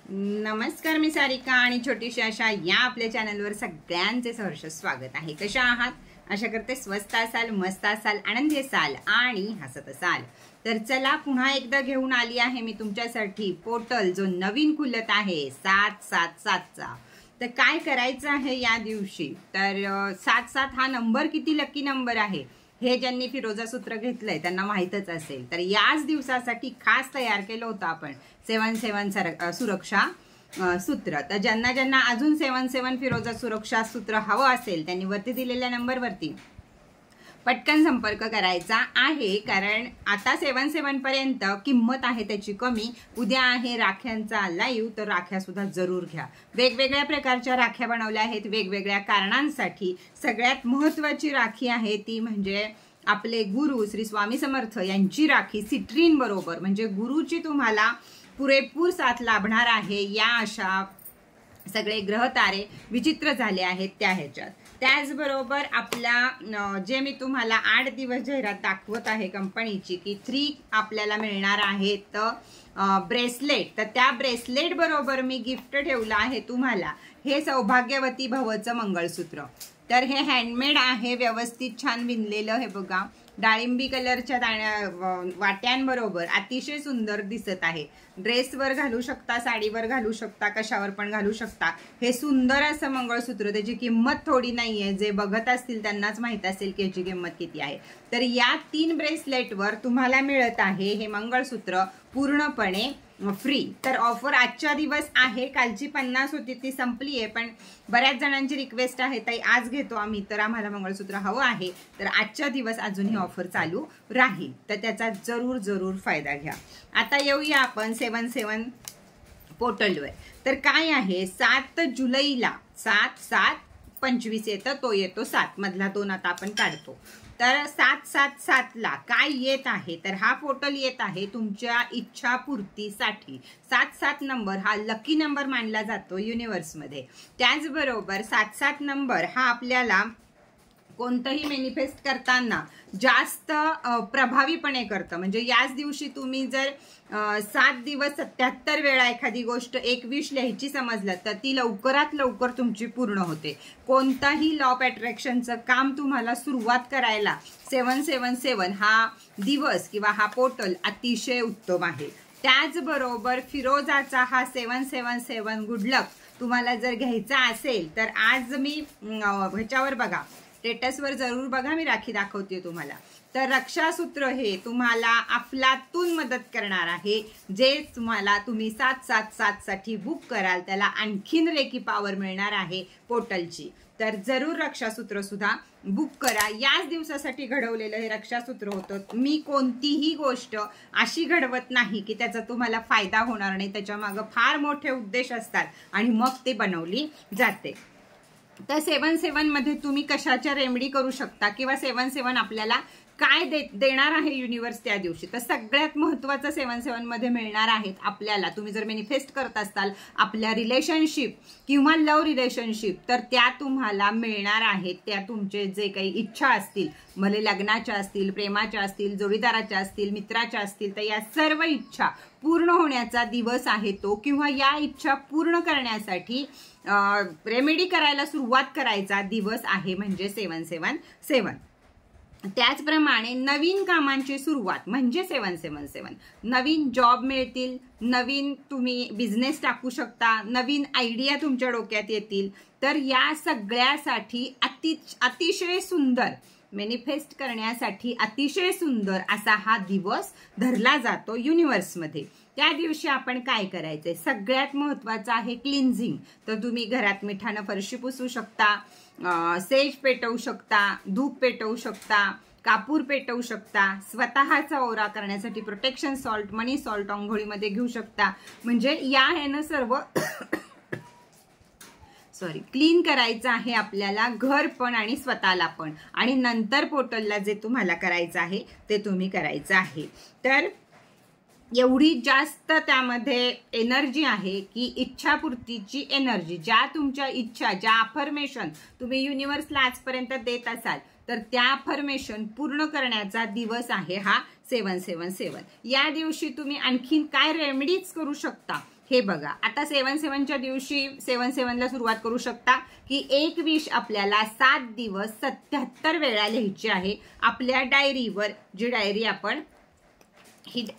नमस्कार, मी सारिका आणि छोटीशी आशा या आपल्या चॅनलवर सगळ्यांचे सहर्ष स्वागत आहे। कशा आहात? आशा करते स्वस्त असाल, मस्त असाल, आनंदी असाल आणि हसत असाल। तर चला पुन्हा एकदा घेऊन आली आहे मी तुमच्यासाठी पोर्टल जो नवीन खुलत आहे 777 चा। तर काय करायचं आहे या दिवशी? तर 77 हा नंबर किती लकी नंबर आहे हे ज्यांनी फिरोजा सूत्र घेतलंय त्यांना माहितच असेल। तर याच दिवसासाठी खास तयार केलं होतं आपण 77 सुरक्षा सूत्र। तर ज्यांना ज्यांना अजून 77 फिरोजा सुरक्षा सूत्र हवं असेल त्यांनी वरती दिलेल्या नंबरवरती पटकन संपर्क करायचा आहे, कारण आता 77 पर्यंत किंमत आहे त्याची कमी। उद्या आहे राख्यांचा लाईव्ह, तर राख्या सुद्धा जरूर घ्या। वेगवेगळ्या प्रकारच्या राख्या बनवल्या आहेत वेगवेगळ्या कारणांसाठी। सगळ्यात महत्त्वाची राखी आहे ती म्हणजे आपले गुरु श्री स्वामी समर्थ यांची राखी सिट्रीन बरोबर, म्हणजे गुरुची तुम्हाला पुरेपूर साथ लाभणार आहे। या अशा सगळे ग्रह तारे विचित्र झाले आहेत त्या ह्याच्यात। त्याचबरोबर आपला जे मी तुम्हाला 8 दिवस जाहिरात दाखवत आहे कंपनीची की 3 आपल्याला मिळणार आहेत ब्रेसलेट। तर त्या ब्रेसलेट बरोबर मी गिफ्ट ठेवलं आहे तुम्हाला हे सौभाग्यवती भवचं मंगळसूत्र। तर हे हँडमेड आहे, व्यवस्थित छान विणलेलं। हे बघा, डाळिंबी कलरच्या वाट्यांबरोबर अतिशय सुंदर दिसत आहे। ड्रेसवर घालू शकता, साडीवर घालू शकता, कशावर पण घालू शकता। हे सुंदर असं मंगळसूत्र, त्याची किंमत थोडी नाहीये। जे बघत असतील त्यांनाच माहित असेल की याची किंमत किती आहे। तर या 3 ब्रेसलेटवर तुम्हाला मिळत आहे हे मंगळसूत्र पूर्णपणे फ्री। तर ऑफर आजच्या दिवस आहे, कालची 50 होती ती संपली आहे, पण बऱ्याच जणांची रिक्वेस्ट आहे ताई आज घेतो आम्ही, तर आम्हाला मंगळसूत्र हवं आहे। तर आजच्या दिवस अजून ही ऑफर चालू राहील, तर त्याचा जरूर जरूर फायदा घ्या। आता येऊया आपण 77 पोर्टलवर। तर काय आहे 7 जुलैला 7-7-25 येतं, तो येतो 7 मधला 2 आता आपण काढतो। तर 777 ला काय येत आहे? तर हा पोर्टल येत आहे तुमच्या इच्छा पूर्तीसाठी। 77 नंबर हा लकी नंबर मानला जातो युनिवर्स मध्ये। त्याचबरोबर 77 नंबर हा आपल्याला कोणतंही मॅनिफेस्ट करताना जास्त प्रभावीपणे करतं। म्हणजे याच दिवशी तुम्ही जर 7 दिवस 77 वेळा एखादी गोष्ट 21 लिहायची समजलं तर ती लवकरात लवकर तुमची पूर्ण होते। कोणताही लॉ ऑफ अट्रॅक्शनचं काम तुम्हाला सुरुवात करायला 777 हा दिवस किंवा हा पोर्टल अतिशय उत्तम आहे। त्याचबरोबर फिरोजाचा हा 777 गुड लक तुम्हाला जर घ्यायचा असेल तर आज मी ह्याच्यावर बघा, स्टेटसवर जरूर बघा, मी राखी दाखवते तुम्हाला। तर रक्षासूत्र हे तुम्हाला अफलातून मदत करणार आहे। जे तुम्ही 777 साठी बुक कराल त्याला आणखीन रेकी पॉवर मिळणार आहे पोर्टलची। तर जरूर रक्षासूत्र सुद्धा बुक करा। याच दिवसासाठी घडवलेलं हे रक्षासूत्र होतं। मी कोणतीही गोष्ट अशी घडवत नाही की त्याचा तुम्हाला फायदा होणार नाही, त्याच्या मागे फार मोठे उद्देश असतात आणि मग ते बनवली जाते। तर 77 मध्ये तुम्ही कशाच्या रेमेडी करू शकता किंवा 77 आपल्याला काय देणार आहे युनिवर्स त्या दिवशी? तर सगळ्यात महत्त्वाचं 77 मध्ये मिळणार आहेत आपल्याला, तुम्ही जर मॅनिफेस्ट करत असाल आपल्या रिलेशनशिप किंवा लव्ह रिलेशनशिप, तर त्या तुम्हाला मिळणार आहेत। त्या तुमचे जे काही इच्छा असतील, भले लग्नाच्या असतील, प्रेमाच्या असतील, जोडीदाराच्या असतील, मित्राच्या असतील, तर या सर्व इच्छा पूर्ण होण्याचा दिवस आहे तो, किंवा या इच्छा पूर्ण करण्यासाठी रेमेडी करायला सुरुवात करायचा दिवस आहे म्हणजे 777। त्याचप्रमाणे नवीन कामांची सुरुवात म्हणजे 777। नवीन जॉब मिळतील, नवीन तुम्ही बिझनेस टाकू शकता, नवीन आयडिया तुमच्या डोक्यात येतील। तर या सगळ्यासाठी अतिशय सुंदर मॅनिफेस्ट करण्यासाठी अतिशय सुंदर असा हा दिवस धरला जातो युनिवर्समध्ये। त्या दिवशी आपण काय करायचंय? सगळ्यात महत्त्वाचं आहे क्लिन्झिंग। तर तुम्ही घरात मिठानं फरशी पुसू शकता, सेज पेटवू शकता, धूप पेटवू शकता, कापूर पेटवू शकता, स्वतःचा ओरा करण्यासाठी प्रोटेक्शन सॉल्ट, मनी सॉल्ट अंघोळीमध्ये घेऊ शकता। म्हणजे या ह्यानं सर्व क्लीन करायचं आहे आपल्याला, घर पण आणि स्वतःला पण, आणि नंतर पोर्टलला जे तुम्हाला करायचं आहे ते तुम्ही करायचं आहे। तर एवढी जास्त त्यामध्ये एनर्जी आहे की इच्छापूर्तीची एनर्जी, ज्या तुमच्या इच्छा, ज्या अफर्मेशन तुम्ही युनिवर्सला आजपर्यंत देत असाल तर त्या अफर्मेशन पूर्ण करण्याचा दिवस आहे हा 777। या दिवशी तुम्ही आणखीन काय रेमेडीज करू शकता हे बघा, आता 7/7च्या दिवशी 7/7ला सुरुवात करू शकता की एक विश आपल्याला 7 दिवस 77 वेळा लिहायची आहे आपल्या डायरीवर. जी डायरी आपण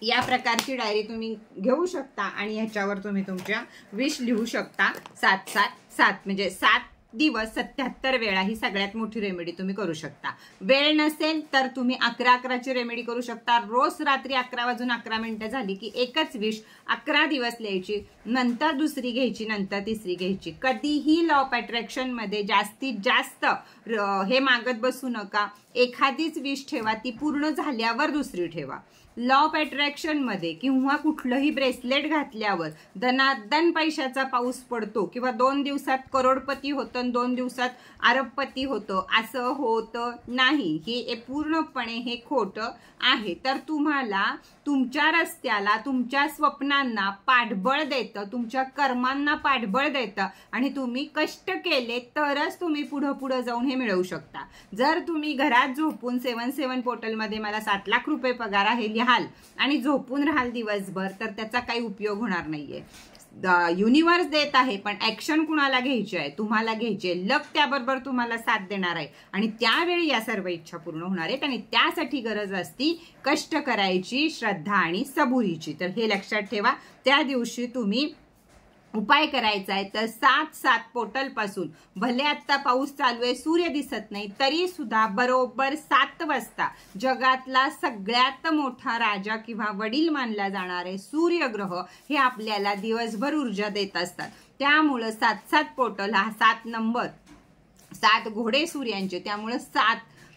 या प्रकारची डायरी तुम्ही घेऊ शकता आणि ह्याच्यावर तुम्ही तुमच्या विश लिहू शकता. 7-7-7 म्हणजे 7 दिवस 77 वेळा ही सगळ्यात मोठी रेमेडी तुम्ही करू शकता. वेळ नसेल तर तुम्ही 11-11ची रेमेडी करू शकता. रोज रात्री 11:11 झाली की एकच विश 11 दिवस लिहायची, नंतर दुसरी घ्यायची, नंतर तिसरी घ्यायची. कधीही लॉ ऑफ अट्रॅक्शन मध्ये जास्तीत जास्त हे मागत बसू नका. एखादीच विश ठेवा, ती पूर्ण झाल्यावर दुसरी ठेवा. लॉ ऑफ अट्रॅक्शन मध्ये किंवा कुठलंही ब्रेसलेट घातल्यावर दनादन पैशाचा पाऊस पडतो किंवा 2 दिवसात करोडपती होतं, 2 दिवसात अरबपती होतं, असं होतं नाही. हे पूर्णपणे हे खोटं आहे. तर तुम्हाला तुमच्या रस्त्याला, तुमच्या स्वप्नांना पाठबळ देतं, तुमच्या कर्मांना पाठबळ देतं आणि तुम्ही कष्ट केले तरच तुम्ही पुढे जाऊन हे मिळवू शकता. जर तुम्ही घरात झोपून 7/7 पोर्टलमध्ये मला 7 लाख रुपये पगार आहे लिहाल आणि झोपून राहाल दिवसभर, तर त्याचा काही उपयोग होणार नाहीये. युनिव्हर्स देत आहे, पण ऍक्शन कुणाला घ्यायची आहे? तुम्हाला घ्यायची आहे. लक त्याबरोबर तुम्हाला साथ देणार आहे आणि त्यावेळी या सर्व इच्छा पूर्ण होणार आहेत आणि त्यासाठी गरज असती कष्ट करायची, श्रद्धा आणि सबुरीची. तर हे लक्षात ठेवा. त्या दिवशी तुम्ही उपाय करायचा आहे तर 7-7 पोर्टल पासून, भले आता पाऊस चालू आहे, सूर्य दिसत नाही, तरी सुद्धा बरोबर 7 वाजता जगातला सगळ्यात मोठा राजा किंवा वडील मानला जाणारे सूर्यग्रह हे आपल्याला दिवसभर ऊर्जा देत असतात. त्यामुळं 7-7 पोर्टल हा 7 नंबर, 7 घोडे सूर्यांचे, त्यामुळं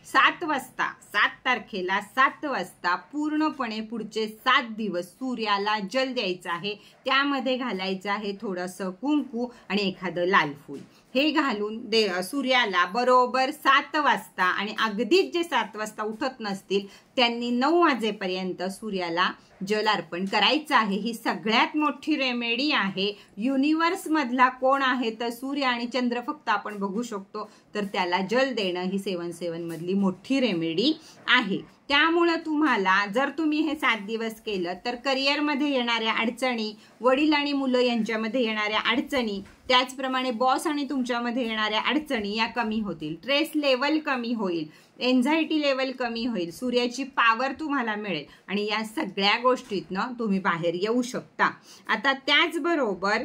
7 वाजता, 7 तारखेला 7 वाजता पूर्णपणे पुढचे 7 दिवस सूर्याला जल द्यायचं आहे. त्यामध्ये घालायचं आहे थोडंसं कुंकू आणि एखादं लाल फूल. हे घालून सूर्याला बरोबर 7 वाजता, आणि अगदीच जे 7 वाजता उठत नसतील त्यांनी 9 वाजेपर्यंत सूर्याला जल अर्पण करायचं आहे. ही सगळ्यात मोठी रेमेडी आहे. युनिव्हर्स मधला कोण आहे तर सूर्य आणि चंद्र फक्त आपण बघू शकतो, तर त्याला जल देणं ही 7/7 मधली मोठी रेमेडी आहे. त्यामुळे तुम्हाला जर तुम्ही हे 7 दिवस केलं तर करिअरमध्ये येणाऱ्या अडचणी, वडील आणि मुलं यांच्यामध्ये येणाऱ्या अडचणी, त्याचप्रमाणे बॉस आणि तुमच्यामध्ये येणाऱ्या अडचणी या कमी होतील. स्ट्रेस लेवल कमी होईल, एन्झायटी लेवल कमी होईल, सूर्याची पॉवर तुम्हाला मिळेल आणि या सगळ्या गोष्टीतनं तुम्ही बाहेर येऊ शकता. आता त्याचबरोबर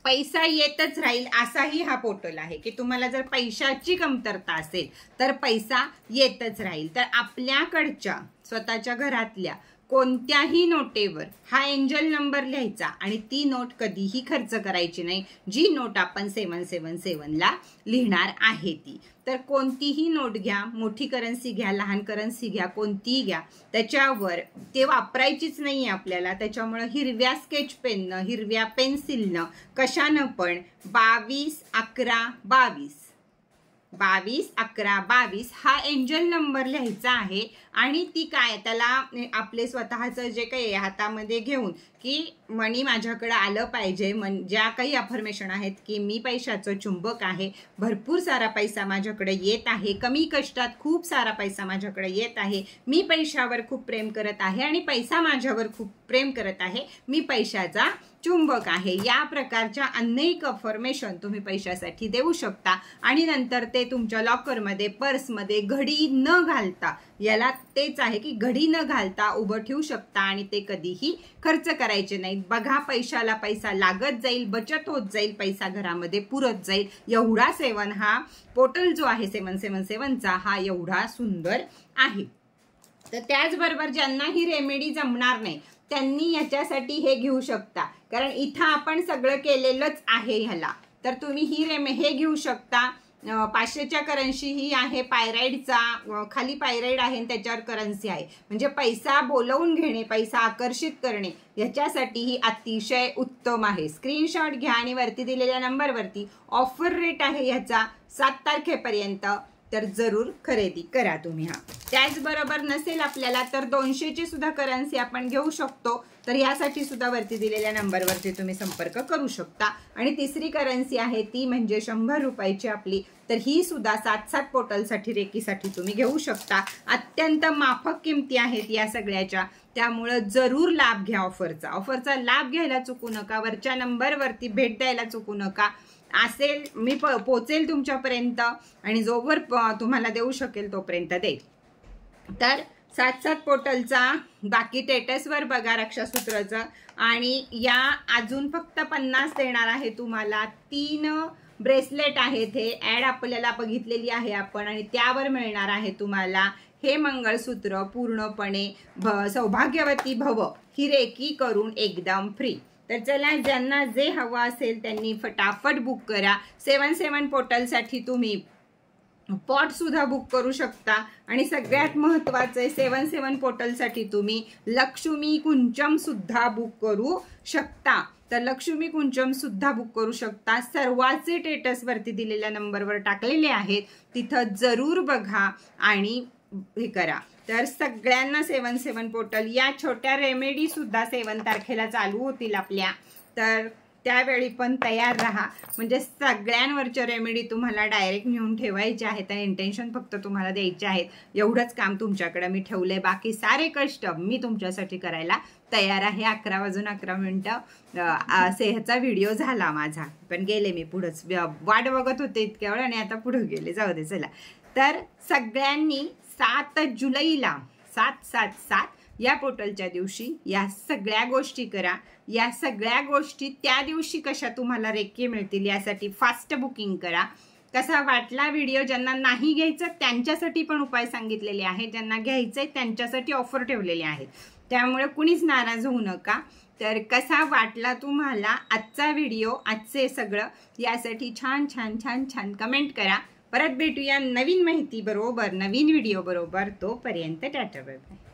पैसा येतच राहील असाही हा पोर्टल आहे की तुम्हाला जर पैशाची कमतरता असेल तर पैसा येतच राहील. तर आपल्याकडच्या स्वतःच्या घरातल्या कोणत्याही नोटेवर हा एंजल नंबर लिहायचा आणि ती नोट कधीही खर्च करायची नाही, जी नोट आपण 7/7 लिहिणार आहे ती. तर कोणतीही नोट घ्या, मोठी करन्सी घ्या, लहान करन्सी घ्या, कोणतीही घ्या, त्याच्यावर ते वापरायचीच नाही आपल्याला. त्याच्यामुळे हिरव्या स्केच पेननं, हिरव्या पेन्सिलनं, कशानं पण 22-11-22 22-11-22 हा एंजल नंबर लिहायचा आहे. आणि ती काय, त्याला आपले स्वतःचं जे काही हातामध्ये घेऊन की मनी माझ्याकडे आलं पाहिजे, ज्या काही अफर्मेशन आहेत की मी पैशाचं चुंबक आहे, भरपूर सारा पैसा माझ्याकडे येत आहे, कमी कष्टात खूप सारा पैसा माझ्याकडे येत आहे, मी पैशावर खूप प्रेम करत आहे आणि पैसा माझ्यावर खूप प्रेम करत आहे, मी पैशाचा चुंबक आहे. या प्रकारच्या अनेक अफर्मेशन तुम्ही पैशासाठी देऊ शकता आणि नंतर ते तुमच्या लॉकरमध्ये, पर्समध्ये घडी न घालता, याला तेच आहे की घडी न घालता उभं ठेवू शकता आणि ते कधीही खर्च करायचे नाहीत. बघा, पैशाला पैसा लागत जाईल, बचत होत जाईल, पैसा घरामध्ये पुरत जाईल. एवढा 7 हा पोर्टल जो आहे 7/7 हा एवढा सुंदर आहे. तर त्याचबरोबर ज्यांना ही रेमेडी जमणार नाही त्यांनी याच्यासाठी हे घेऊ शकता, कारण इथं आपण सगळं केलेलंच आहे ह्याला. तर तुम्ही हे घेऊ शकता. 500च्या करन्सी ही आहे पायराईडचा, खाली पायराईड आहे आणि त्याच्यावर करन्सी आहे. म्हणजे पैसा बोलवून घेणे, पैसा आकर्षित करणे याच्यासाठी ही अतिशय उत्तम आहे. स्क्रीनशॉट घ्या आणि वरती दिलेल्या नंबरवरती ऑफर रेट आहे ह्याचा 7 तारखेपर्यंत तर जरूर खरेदी करा तुम्ही हा. त्याचबरोबर नसेल आपल्याला तर 200ची सुद्धा करन्सी आपण घेऊ शकतो. तर यासाठी सुद्धा वरती दिलेल्या नंबरवरती तुम्ही संपर्क करू शकता. आणि तिसरी करन्सी आहे ती म्हणजे 100 रुपयाची आपली. तर ही सुद्धा 7-7 पोर्टलसाठी रेकीसाठी तुम्ही घेऊ शकता. अत्यंत माफक किमती आहेत या सगळ्याच्या. त्यामुळे जरूर लाभ घ्या ऑफरचा लाभ घ्यायला चुकू नका. वरच्या नंबरवरती भेट द्यायला चुकू नका. असेल मी पोचेल तुमच्यापर्यंत आणि जोवर तुम्हाला देऊ शकेल तोपर्यंत देईल. तर 7-7 पोर्टलचा बाकी टेटसवर बघा रक्षासूत्राचं. आणि या अजून फक्त 50 देणार आहे तुम्हाला. 3 ब्रेसलेट आहेत हे ॲड आपल्याला बघितलेली आहे आपण आणि त्यावर मिळणार आहे तुम्हाला हे मंगळसूत्र पूर्णपणे सौभाग्यवती भव ही रेकी करून एकदम फ्री. तर चला ज्यांना जे हवं असेल त्यांनी फटाफट बुक करा. 7-7 पोर्टलसाठी तुम्ही पॉट सुद्धा बुक करू शकता. आणि सगळ्यात महत्त्वाचं आहे 7-7 पोर्टलसाठी तुम्ही लक्ष्मी कुंचम सुद्धा बुक करू शकता. तर लक्ष्मी कुंचम सुद्धा बुक करू शकता. सर्वांचे स्टेटस वरती दिलेल्या नंबरवर टाकलेले आहेत. तिथं जरूर बघा आणि हे करा. तर सगळ्यांना 7-7 पोर्टल या छोट्या रेमेडी सुद्धा 7 तारखेला चालू होतील आपल्या. तर त्यावेळी पण तयार राहा. म्हणजे सगळ्यांवरच्या रेमेडी तुम्हाला डायरेक्ट नेऊन ठेवायचे आहेत आणि इंटेन्शन फक्त तुम्हाला द्यायचे आहेत. एवढंच काम तुमच्याकडे मी ठेवलंय. बाकी सारे कष्ट मी तुमच्यासाठी करायला तयार आहे. 11:11 ह्याचा व्हिडिओ झाला माझा पण गेले मी पुढंच वाट बघत होते इतक्या वेळ आणि आता पुढे गेले. जाऊ दे चला. तर सगळ्यांनी 7 जुलैला 7-7-7 या पोर्टलच्या दिवशी या सगळ्या गोष्टी करा. या सगळ्या गोष्टी त्या दिवशी कशा तुम्हाला रेकी मिळतील यासाठी फास्ट बुकिंग करा. कसा वाटला व्हिडिओ? ज्यांना नाही घ्यायचं त्यांच्यासाठी पण उपाय सांगितलेले आहेत. ज्यांना घ्यायचंय त्यांच्यासाठी ऑफर ठेवलेले आहेत. त्यामुळे कुणीच नाराज होऊ नका. तर कसा वाटला तुम्हाला आजचा व्हिडिओ, आजचे सगळं यासाठी छान छान छान छान कमेंट करा. परत भेटूया नवीन माहिती बरोबर, नवीन व्हिडिओ बरोबर. तोपर्यंत टाटा बाय बाय.